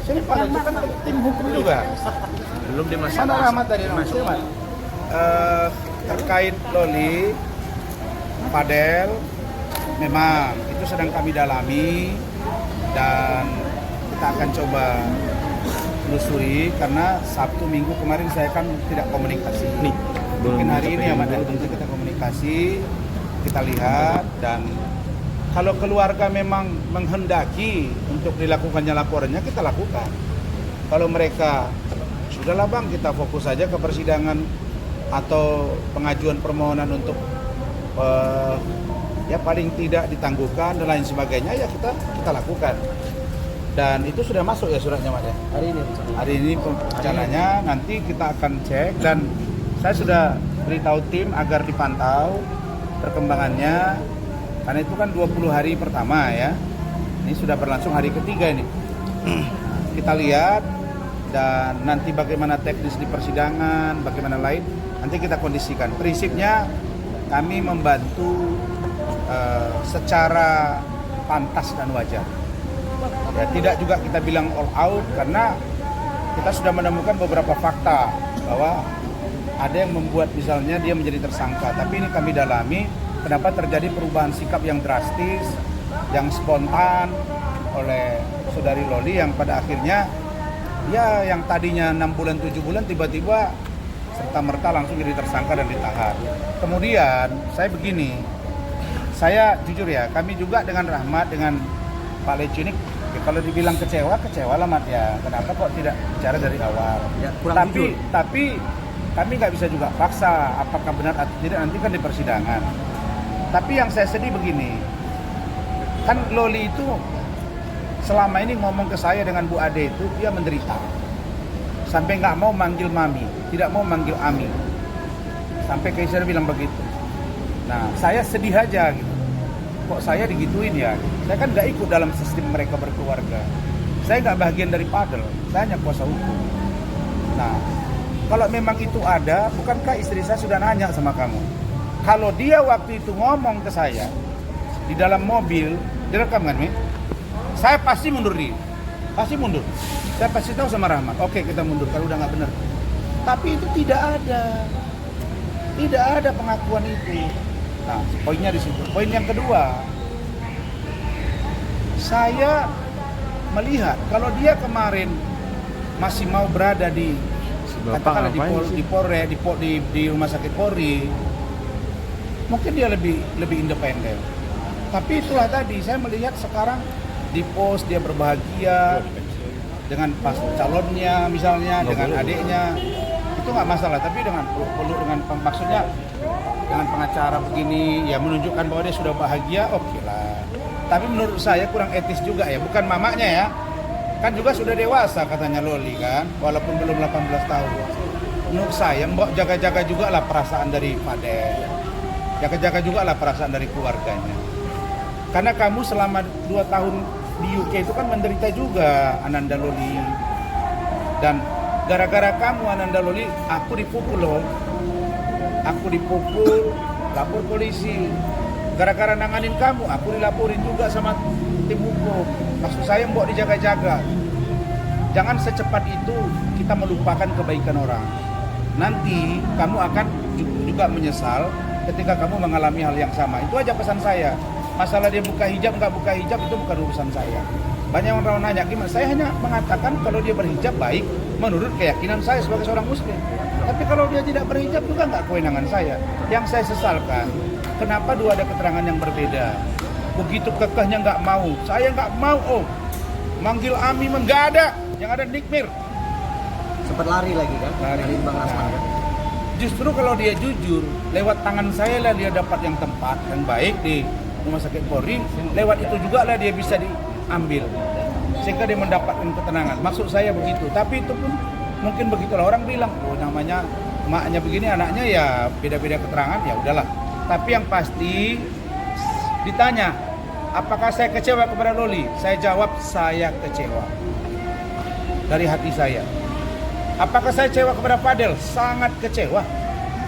Sini Pak, itu kan tim hukum juga. Belum dimasuk. Mana Rahmat tadi? Rahmat. Terkait Loli, Fadel, memang itu sedang kami dalami dan kita akan coba telusuri karena Sabtu Minggu kemarin saya kan tidak komunikasi. Mungkin hari ini ya tentu kita komunikasi, kita lihat dan kalau keluarga memang menghendaki untuk dilakukannya laporannya kita lakukan. Kalau mereka sudahlah Bang kita fokus saja ke persidangan atau pengajuan permohonan untuk ya paling tidak ditangguhkan dan lain sebagainya ya kita lakukan. Dan itu sudah masuk ya suratnya Mas ya? Hari ini rencananya nanti kita akan cek dan saya sudah beritahu tim agar dipantau perkembangannya karena itu kan 20 hari pertama ya. Ini sudah berlangsung hari ketiga ini. Kita lihat dan nanti bagaimana teknis di persidangan, bagaimana lain nanti kita kondisikan. Prinsipnya kami membantu secara pantas dan wajar. Ya, tidak juga kita bilang all out karena kita sudah menemukan beberapa fakta bahwa ada yang membuat misalnya dia menjadi tersangka, tapi ini kami dalami kenapa terjadi perubahan sikap yang drastis, yang spontan oleh saudari Loli yang pada akhirnya ya yang tadinya 6 bulan 7 bulan tiba-tiba serta-merta langsung jadi tersangka dan ditahan. Kemudian saya begini, saya jujur ya, kami juga dengan Rahmat dengan Pak Leci ini ya, kalau dibilang kecewa lah Mat ya. Kenapa kok tidak bicara dari awal? Ya, tapi kami nggak bisa juga paksa apakah benar atau tidak nanti kan di persidangan. Tapi yang saya sedih begini, kan Loli itu selama ini ngomong ke saya dengan Bu Ade itu dia menderita. Sampai nggak mau manggil Mami, tidak mau manggil Ami. Sampai Kaisar bilang begitu. Nah, saya sedih aja gitu. Kok saya digituin ya? Saya kan nggak ikut dalam sistem mereka berkeluarga. Saya nggak bagian dari Fadel, saya hanya kuasa hukum. Nah, kalau memang itu ada, bukankah istri saya sudah nanya sama kamu? Kalau dia waktu itu ngomong ke saya di dalam mobil, direkam kan, Mi? Saya pasti mundur diri, pasti mundur. Saya pasti tahu sama Rahmat, oke kita mundur kalau udah nggak benar. Tapi itu tidak ada pengakuan itu. Nah, poinnya di situ. Poin yang kedua, saya melihat kalau dia kemarin masih mau berada di katakanlah di rumah sakit Polri, mungkin dia lebih independen. Tapi itulah tadi saya melihat sekarang di pos dia berbahagia dengan pas calonnya misalnya dengan adiknya itu nggak masalah. Tapi dengan maksudnya dengan pengacara begini ya menunjukkan bahwa dia sudah bahagia, oke lah. Tapi menurut saya kurang etis juga ya, bukan mamanya ya. Kan juga sudah dewasa katanya Loli kan, walaupun belum 18 tahun. Menurut saya mbok jaga-jaga juga lah perasaan dari Fadel. Jaga-jaga juga lah perasaan dari keluarganya. Karena kamu selama 2 tahun di UK itu kan menderita juga Ananda Loli. Dan gara-gara kamu Ananda Loli, aku dipukul loh. Aku dipukul, lapor polisi. Gara-gara nanganin kamu, aku dilaporin juga sama tim hukum. Maksud saya mbok dijaga-jaga. Jangan secepat itu kita melupakan kebaikan orang. Nanti kamu akan juga menyesal ketika kamu mengalami hal yang sama. Itu aja pesan saya. Masalah dia buka hijab, nggak buka hijab itu bukan urusan saya. Banyak orang nanya gimana, saya hanya mengatakan kalau dia berhijab baik menurut keyakinan saya sebagai seorang muslim. Tapi kalau dia tidak berhijab juga nggak kewenangan saya. Yang saya sesalkan, kenapa dua ada keterangan yang berbeda. Begitu kekehnya nggak mau, saya nggak mau manggil Ami nggak ada, yang ada Nikmir. Sempat lari lagi kan? Lari Bang Rasman kan? Justru kalau dia jujur, lewat tangan saya lah dia dapat yang tempat yang baik di rumah sakit Polri. Lewat itu juga lah dia bisa diambil, sehingga dia mendapatkan ketenangan. Maksud saya begitu. Tapi itu pun mungkin begitulah orang bilang, oh namanya maknya begini, anaknya ya beda-beda keterangan, ya udahlah. Tapi yang pasti ditanya, apakah saya kecewa kepada Loli? Saya jawab, saya kecewa dari hati saya. Apakah saya kecewa kepada Fadel? Sangat kecewa.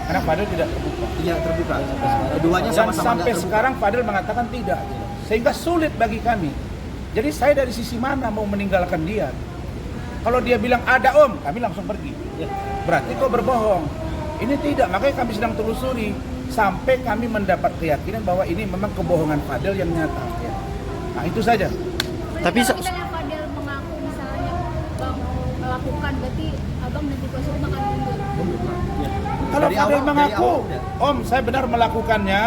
Karena Fadel tidak terbuka. Tidak terbuka. Keduanya sama-sama dan sampai sekarang Fadel mengatakan tidak. Sehingga sulit bagi kami. Jadi saya dari sisi mana mau meninggalkan dia? Kalau dia bilang ada om, kami langsung pergi. Berarti kau berbohong. Ini tidak, makanya kami sedang telusuri sampai kami mendapat keyakinan bahwa ini memang kebohongan Fadel yang nyata. Nah itu saja. Tapi kalau misalnya Fadel mengaku misalnya Bang melakukan, berarti Abang nanti kuasa hukum akan mundur. Kalau Dari Fadel awal- mengaku, dari awal om saya benar melakukannya,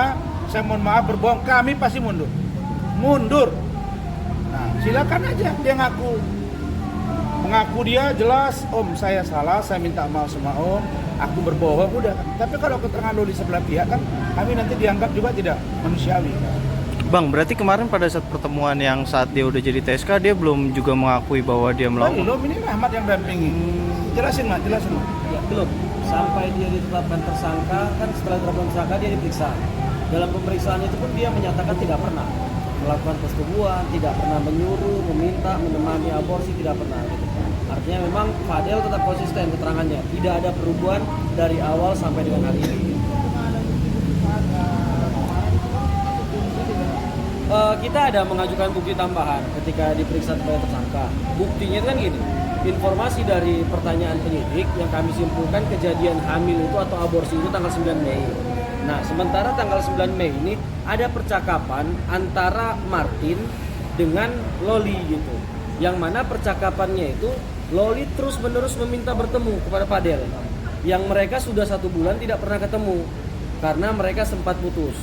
saya mohon maaf berbohong, kami pasti mundur. Mundur. Nah, silakan aja dia mengaku dia jelas, om saya salah, saya minta maaf sama om, aku berbohong udah. Tapi kalau keterangan lo di sebelah pihak kan, kami nanti dianggap juga tidak manusiawi. Bang, berarti kemarin pada saat pertemuan yang saat dia udah jadi TSK, dia belum juga mengakui bahwa dia melakukan. Belum, ini Rahmat yang dampingi. Jelasin Mak, jelasin Mak. Ya, belum. Sampai dia ditetapkan tersangka, kan setelah ditetapkan tersangka dia diperiksa. Dalam pemeriksaan itu pun dia menyatakan tidak pernah melakukan persetubuhan, tidak pernah menyuruh, meminta, menemani aborsi, tidak pernah. Gitu. Artinya memang Fadel tetap konsisten keterangannya, tidak ada perubahan dari awal sampai dengan hari ini. Kita ada mengajukan bukti tambahan ketika diperiksa sebagai tersangka. Buktinya itu kan gini, informasi dari pertanyaan penyidik yang kami simpulkan kejadian hamil itu atau aborsi itu tanggal 9 Mei. Nah, sementara tanggal 9 Mei ini ada percakapan antara Martin dengan Loli gitu. Yang mana percakapannya itu Loli terus-menerus meminta bertemu kepada Fadel. Yang mereka sudah 1 bulan tidak pernah ketemu karena mereka sempat putus.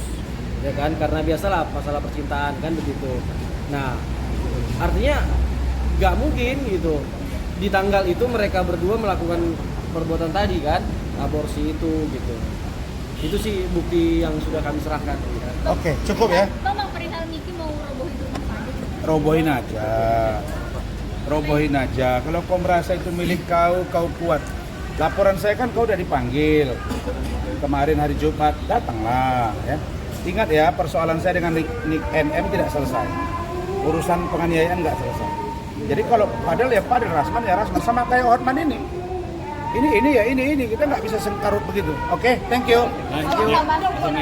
Ya kan, karena biasalah masalah percintaan kan begitu. Nah, artinya nggak mungkin gitu di tanggal itu mereka berdua melakukan perbuatan tadi kan, aborsi itu gitu. Itu sih bukti yang sudah kami serahkan. Oke, cukup ya. Bang perihal Niki mau robohin rumah Fadel. Robohin aja. Kalau kau merasa itu milik kau, kau kuat. Laporan saya kan kau udah dipanggil. Kemarin hari Jumat, datanglah ya. Ingat ya, persoalan saya dengan Nick NM tidak selesai. Urusan penganiayaan nggak selesai. Jadi kalau Fadel ya Fadel, Rasman ya Rasman, sama kayak Hotman ini. Ini kita nggak bisa sengkarut begitu. Oke, thank you. Kalau Bang